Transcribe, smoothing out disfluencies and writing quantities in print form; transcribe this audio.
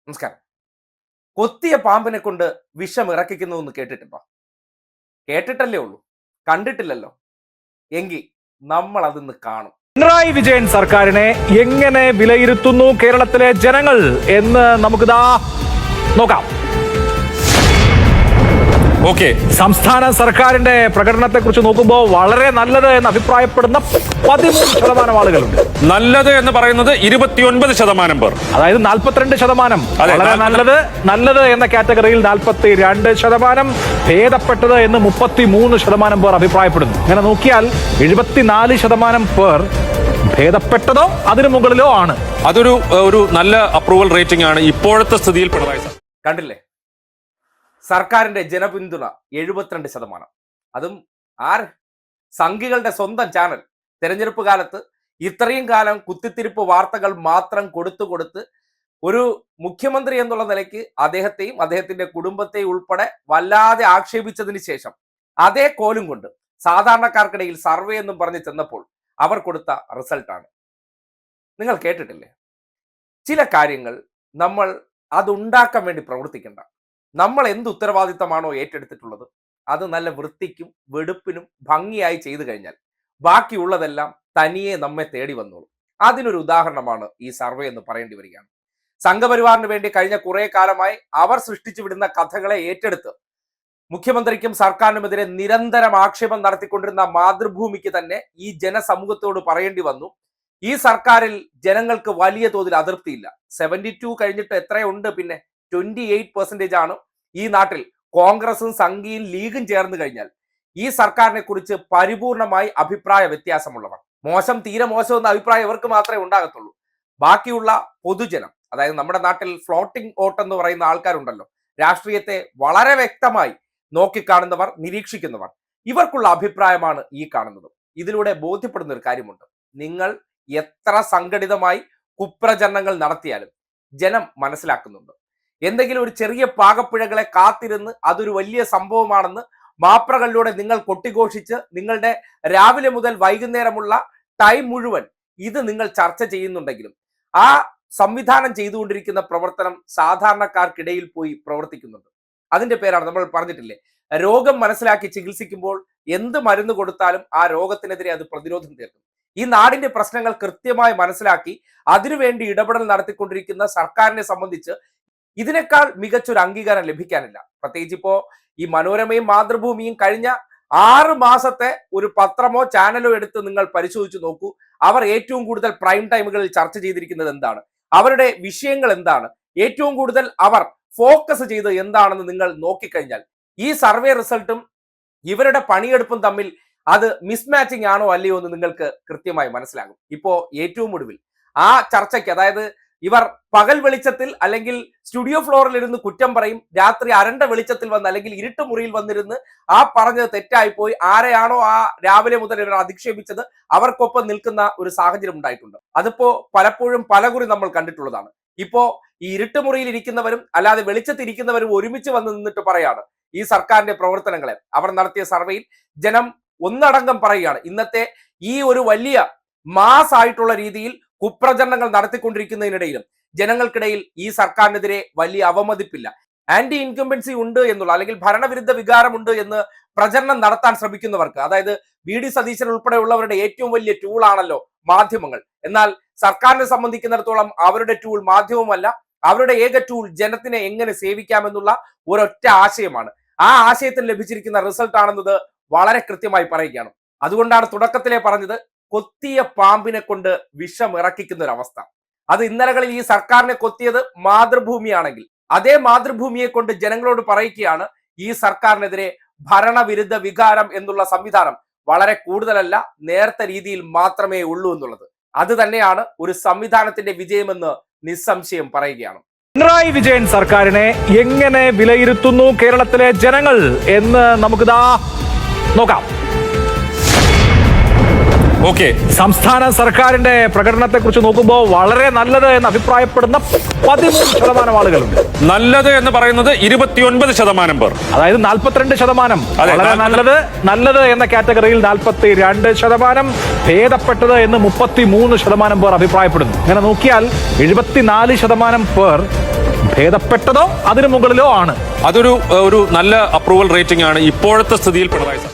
നമസ്കാരം. കൊത്തിയ പാമ്പിനെ കൊണ്ട് വിഷം ഇറക്കിക്കുന്നു എന്ന് കേട്ടിട്ടുണ്ടോ? കേട്ടിട്ടല്ലേ ഉള്ളൂ, കണ്ടിട്ടില്ലല്ലോ. എങ്കിൽ നമ്മൾ അതിന്ന് കാണും. പിണറായി വിജയൻ സർക്കാരിനെ എങ്ങനെ വിലയിരുത്തുന്നു കേരളത്തിലെ ജനങ്ങൾ എന്ന് നമുക്കിതാ നോക്കാം. ഓക്കെ, സംസ്ഥാന സർക്കാരിന്റെ പ്രകടനത്തെ കുറിച്ച് നോക്കുമ്പോൾ വളരെ നല്ലത് എന്ന് അഭിപ്രായപ്പെടുന്ന 13% ആളുകളുണ്ട്. നല്ലത് എന്ന് പറയുന്നത് 29% പേർ, അതായത് 42%. വളരെ നല്ലത് എന്ന കാറ്റഗറിയിൽ 42%, ഭേദപ്പെട്ടത് എന്ന് 33% പേർ അഭിപ്രായപ്പെടുന്നു. അങ്ങനെ നോക്കിയാൽ 74% പേർ ഭേദപ്പെട്ടതോ അതിനു മുകളിലോ ആണ്. അതൊരു നല്ല അപ്രൂവൽ റേറ്റിംഗ് ആണ് ഇപ്പോഴത്തെ സ്ഥിതിയിൽ. പിണറായി കണ്ടില്ലേ, സർക്കാരിന്റെ ജനപിന്തുണ 72%. അതും സംഘികളുടെ സ്വന്തം ചാനൽ. തെരഞ്ഞെടുപ്പ് കാലത്ത് ഇത്രയും കാലം കുത്തിത്തിരിപ്പ് വാർത്തകൾ മാത്രം കൊടുത്ത് ഒരു മുഖ്യമന്ത്രി എന്നുള്ള നിലയ്ക്ക് അദ്ദേഹത്തെയും അദ്ദേഹത്തിന്റെ കുടുംബത്തെയും ഉൾപ്പെടെ വല്ലാതെ ആക്ഷേപിച്ചതിന് ശേഷം അതേ കോലും കൊണ്ട് സാധാരണക്കാർക്കിടയിൽ സർവേ എന്നും പറഞ്ഞ് ചെന്നപ്പോൾ അവർ കൊടുത്ത റിസൾട്ടാണ്. നിങ്ങൾ കേട്ടിട്ടില്ലേ? ചില കാര്യങ്ങൾ നമ്മൾ അതുണ്ടാക്കാൻ വേണ്ടി പ്രവർത്തിക്കേണ്ട. നമ്മൾ എന്ത് ഉത്തരവാദിത്തമാണോ ഏറ്റെടുത്തിട്ടുള്ളത് അത് നല്ല വൃത്തിക്കും വെടുപ്പിനും ഭംഗിയായി ചെയ്തു കഴിഞ്ഞാൽ ബാക്കിയുള്ളതെല്ലാം തനിയെ നമ്മെ തേടി വന്നോളും. അതിനൊരു ഉദാഹരണമാണ് ഈ സർവേ എന്ന് പറയേണ്ടി വരികയാണ്. സംഘപരിവാറിന് വേണ്ടി കഴിഞ്ഞ കുറെ കാലമായി അവർ സൃഷ്ടിച്ചു വിടുന്ന കഥകളെ ഏറ്റെടുത്ത് മുഖ്യമന്ത്രിക്കും സർക്കാരിനുമെതിരെ നിരന്തരം ആക്ഷേപം നടത്തിക്കൊണ്ടിരുന്ന മാതൃഭൂമിക്ക് തന്നെ ഈ ജനസമൂഹത്തോട് പറയേണ്ടി വന്നു, ഈ സർക്കാരിൽ ജനങ്ങൾക്ക് വലിയ തോതിൽ അതൃപ്തിയില്ല. 72 കഴിഞ്ഞിട്ട് എത്രയുണ്ട്? പിന്നെ 28% ആണ് ഈ നാട്ടിൽ കോൺഗ്രസും സംഘിയും ലീഗും ചേർന്ന് കഴിഞ്ഞാൽ ഈ സർക്കാരിനെ കുറിച്ച് പരിപൂർണമായി അഭിപ്രായ വ്യത്യാസമുള്ളവർ. മോശം, തീരെ മോശം എന്ന അഭിപ്രായം ഇവർക്ക് മാത്രമേ ഉണ്ടാകത്തുള്ളൂ. ബാക്കിയുള്ള പൊതുജനം, അതായത് നമ്മുടെ നാട്ടിൽ ഫ്ലോട്ടിംഗ് വോട്ട് എന്ന് പറയുന്ന ആൾക്കാരുണ്ടല്ലോ, രാഷ്ട്രീയത്തെ വളരെ വ്യക്തമായി നോക്കിക്കാണുന്നവർ, നിരീക്ഷിക്കുന്നവർ, ഇവർക്കുള്ള അഭിപ്രായമാണ് ഈ കാണുന്നത്. ഇതിലൂടെ ബോധ്യപ്പെടുന്ന ഒരു കാര്യമുണ്ട്: നിങ്ങൾ എത്ര സംഘടിതമായി കുപ്രചരണങ്ങൾ നടത്തിയാലും ജനം മനസ്സിലാക്കുന്നുണ്ട്. എന്തെങ്കിലും ഒരു ചെറിയ പാകപ്പിഴകളെ കാത്തിരുന്ന് അതൊരു വലിയ സംഭവമാണെന്ന് മാപ്രകളിലൂടെ നിങ്ങൾ കൊട്ടിഘോഷിച്ച് നിങ്ങളുടെ രാവിലെ മുതൽ വൈകുന്നേരമുള്ള ടൈം മുഴുവൻ ഇത് നിങ്ങൾ ചർച്ച ചെയ്യുന്നുണ്ടെങ്കിലും ആ സംവിധാനം ചെയ്തുകൊണ്ടിരിക്കുന്ന പ്രവർത്തനം സാധാരണക്കാർക്കിടയിൽ പോയി പ്രവർത്തിക്കുന്നുണ്ട്. അതിന്റെ പേരാണ് നമ്മൾ പറഞ്ഞിട്ടില്ലേ, രോഗം മനസ്സിലാക്കി ചികിത്സിക്കുമ്പോൾ എന്ത് മരുന്ന് കൊടുത്താലും ആ രോഗത്തിനെതിരെ അത് പ്രതിരോധം തീർക്കും. ഈ നാടിന്റെ പ്രശ്നങ്ങൾ കൃത്യമായി മനസ്സിലാക്കി അതിനുവേണ്ടി ഇടപെടൽ നടത്തിക്കൊണ്ടിരിക്കുന്ന സർക്കാരിനെ സംബന്ധിച്ച് ഇതിനേക്കാൾ മികച്ചൊരു അംഗീകാരം ലഭിക്കാനില്ല. പ്രത്യേകിച്ച് ഇപ്പോ ഈ മനോരമയും മാതൃഭൂമിയും കഴിഞ്ഞ 6 മാസത്തെ ഒരു പത്രമോ ചാനലോ എടുത്ത് നിങ്ങൾ പരിശോധിച്ചു നോക്കൂ. അവർ ഏറ്റവും കൂടുതൽ പ്രൈം ടൈമുകളിൽ ചർച്ച ചെയ്തിരിക്കുന്നത് എന്താണ്, അവരുടെ വിഷയങ്ങൾ എന്താണ്, ഏറ്റവും കൂടുതൽ അവർ ഫോക്കസ് ചെയ്ത് എന്താണെന്ന് നിങ്ങൾ നോക്കിക്കഴിഞ്ഞാൽ ഈ സർവേ റിസൾട്ടും ഇവരുടെ പണിയെടുപ്പും തമ്മിൽ അത് മിസ്മാച്ചിങ് ആണോ അല്ലയോ എന്ന് നിങ്ങൾക്ക് കൃത്യമായി മനസ്സിലാകും. ഇപ്പോ ഏറ്റവും ഒടുവിൽ ആ ചർച്ചയ്ക്ക്, അതായത് ഇവർ പകൽ വെളിച്ചത്തിൽ അല്ലെങ്കിൽ സ്റ്റുഡിയോ ഫ്ലോറിൽ ഇരുന്ന് കുറ്റം പറയും, രാത്രി അരണ്ട വെളിച്ചത്തിൽ വന്ന് അല്ലെങ്കിൽ ഇരുട്ട് മുറിയിൽ വന്നിരുന്ന് ആ പറഞ്ഞത് തെറ്റായിപ്പോയി ആരെയാണോ ആ രാവിലെ മുതൽ ഇവർ അധിക്ഷേപിച്ചത് അവർക്കൊപ്പം നിൽക്കുന്ന ഒരു സാഹചര്യം ഉണ്ടായിട്ടുണ്ട്. അതിപ്പോ പലപ്പോഴും പലകുറി നമ്മൾ കണ്ടിട്ടുള്ളതാണ്. ഇപ്പോ ഈ ഇരുട്ടുമുറിയിൽ ഇരിക്കുന്നവരും അല്ലാതെ വെളിച്ചത്തിരിക്കുന്നവരും ഒരുമിച്ച് വന്ന് നിന്നിട്ട് പറയാണ് ഈ സർക്കാരിന്റെ പ്രവർത്തനങ്ങളെ. അവർ നടത്തിയ സർവേയിൽ ജനം ഒന്നടങ്കം പറയുകയാണ്, ഇന്നത്തെ ഈ ഒരു വലിയ മാസ് ആയിട്ടുള്ള രീതിയിൽ കുപ്രചരണങ്ങൾ നടത്തിക്കൊണ്ടിരിക്കുന്നതിനിടയിലും ജനങ്ങൾക്കിടയിൽ ഈ സർക്കാരിനെതിരെ വലിയ അവമതിപ്പില്ല, ആന്റി ഇൻകംബൻസി ഉണ്ട് എന്നുള്ള അല്ലെങ്കിൽ ഭരണവിരുദ്ധ വികാരമുണ്ട് എന്ന് പ്രചരണം നടത്താൻ ശ്രമിക്കുന്നവർക്ക്, അതായത് വി.ഡി. സതീശൻ ഉൾപ്പെടെയുള്ളവരുടെ ഏറ്റവും വലിയ ടൂൾ ആണല്ലോ മാധ്യമങ്ങൾ. എന്നാൽ സർക്കാരിനെ സംബന്ധിക്കുന്നിടത്തോളം അവരുടെ ടൂൾ മാധ്യമമല്ല, അവരുടെ ഏക ടൂൾ ജനത്തിനെ എങ്ങനെ സേവിക്കാമെന്നുള്ള ഒരൊറ്റ ആശയമാണ്. ആ ആശയത്തിൽ ലഭിച്ചിരിക്കുന്ന റിസൾട്ട് ആണെന്നത് വളരെ കൃത്യമായി പറയുകയാണ്. അതുകൊണ്ടാണ് തുടക്കത്തിലെ പറഞ്ഞത്, കൊത്തിയ പാമ്പിനെ കൊണ്ട് വിഷം ഇറക്കിക്കുന്ന ഒരു അവസ്ഥ. അത് ഇന്നലകളിൽ ഈ സർക്കാരിനെ കൊത്തിയത് മാതൃഭൂമിയാണെങ്കിൽ അതേ മാതൃഭൂമിയെ കൊണ്ട് ജനങ്ങളോട് പറയിക്കുകയാണ് ഈ സർക്കാരിനെതിരെ ഭരണവിരുദ്ധ വികാരം എന്നുള്ള സംവിധാനം വളരെ കൂടുതലല്ല, നേർത്ത രീതിയിൽ മാത്രമേ ഉള്ളൂ എന്നുള്ളത്. അത് തന്നെയാണ് ഒരു സംവിധാനത്തിന്റെ വിജയമെന്ന് നിസ്സംശയം പറയുകയാണ്. പിണറായി വിജയൻ സർക്കാരിനെ എങ്ങനെ വിലയിരുത്തുന്നു കേരളത്തിലെ ജനങ്ങൾ എന്ന് നമുക്കിതാ നോക്കാം. ഓക്കെ, സംസ്ഥാന സർക്കാരിന്റെ പ്രകടനത്തെ കുറിച്ച് നോക്കുമ്പോൾ വളരെ നല്ലത് എന്ന് അഭിപ്രായപ്പെടുന്ന 13% ആളുകളുണ്ട്. നല്ലത് എന്ന് പറയുന്നത് 29% പേർ, അതായത് 42%. വളരെ നല്ലത് എന്ന കാറ്റഗറിയിൽ 42%, ഭേദപ്പെട്ടത് എന്ന് 33% പേർ അഭിപ്രായപ്പെടുന്നു. അങ്ങനെ നോക്കിയാൽ 74% പേർ ഭേദപ്പെട്ടതോ അതിനു മുകളിലോ ആണ്. അതൊരു നല്ല അപ്രൂവൽ റേറ്റിംഗ് ആണ് ഇപ്പോഴത്തെ സ്ഥിതിയിൽ പിണറായി സാർ.